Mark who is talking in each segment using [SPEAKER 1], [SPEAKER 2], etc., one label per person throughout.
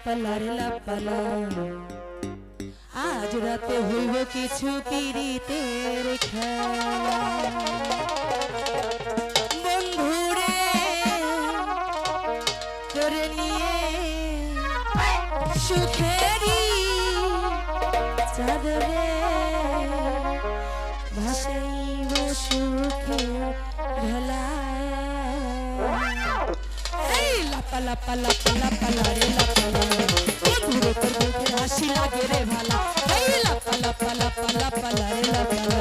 [SPEAKER 1] লাপালা রে লাপালা আজ রাতে হইব কিছু পিরিতের খেলা বন্ধুরে করে নিয়ে সুখেরি চাদরে ভাসাইব সুখের ভেলা লাপালা পালা পালা পালা রে লাপালা বন্ধুরে তোর মুখে হাসি লাগে রে ভালা লাপালা পালা পালা পালা রে লাপালা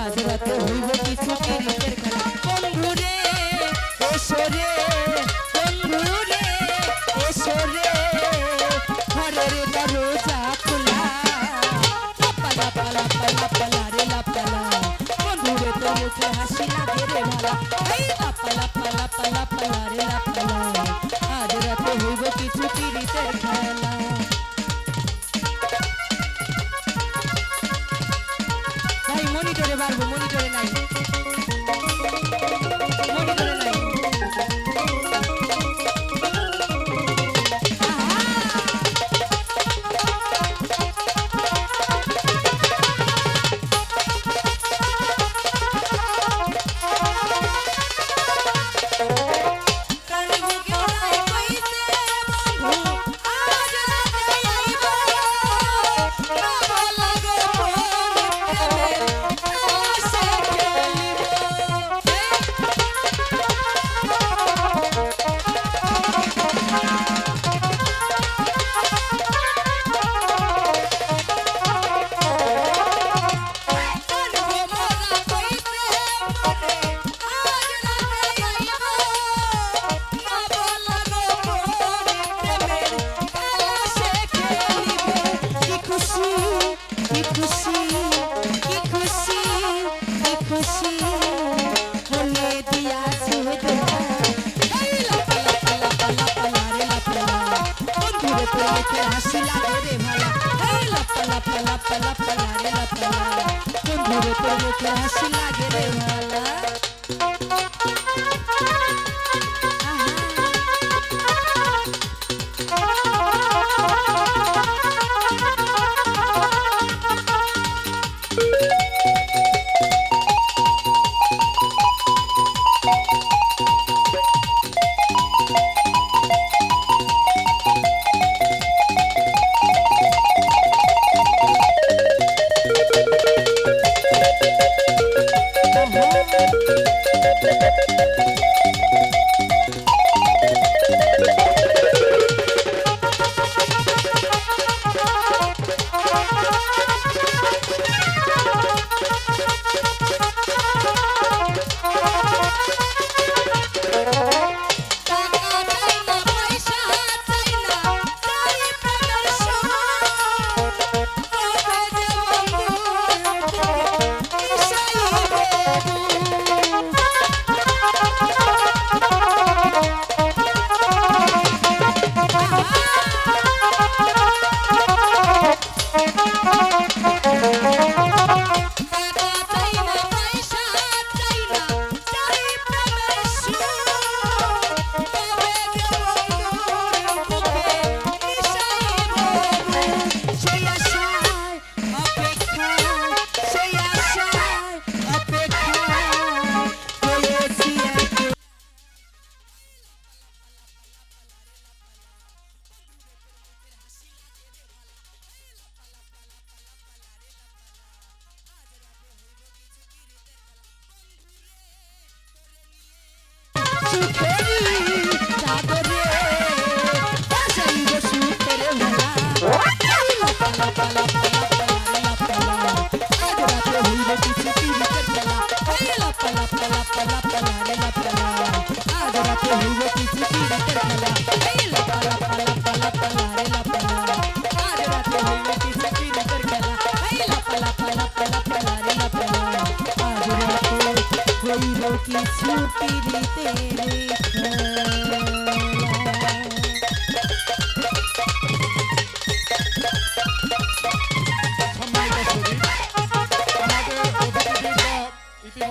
[SPEAKER 1] আজ রাতে হইব কিছু পিরিতের খেলা বন্ধুরে এসো রে বন্ধুরে এসো রে ঘরের দরজা খোলা লাপালা পালা পালা পালা রে লাপালা বন্ধুরে তোর মুখে হাসি লাগে রে ভালা লাপালা পালা পালা পালা রে লাপালা আজ রাতে হইব কিছু পিরিতের খেলা ভাই মনিটরে বাড়বো মনিটরে নাই মনিটরে নাই হাসি লাগে রে ভালা লাপালা পালা পালা পালা রে লাপালা বন্ধুরে তোর মুখে হাসি লাগে রে ভালা কিছু পিরিতের খেলা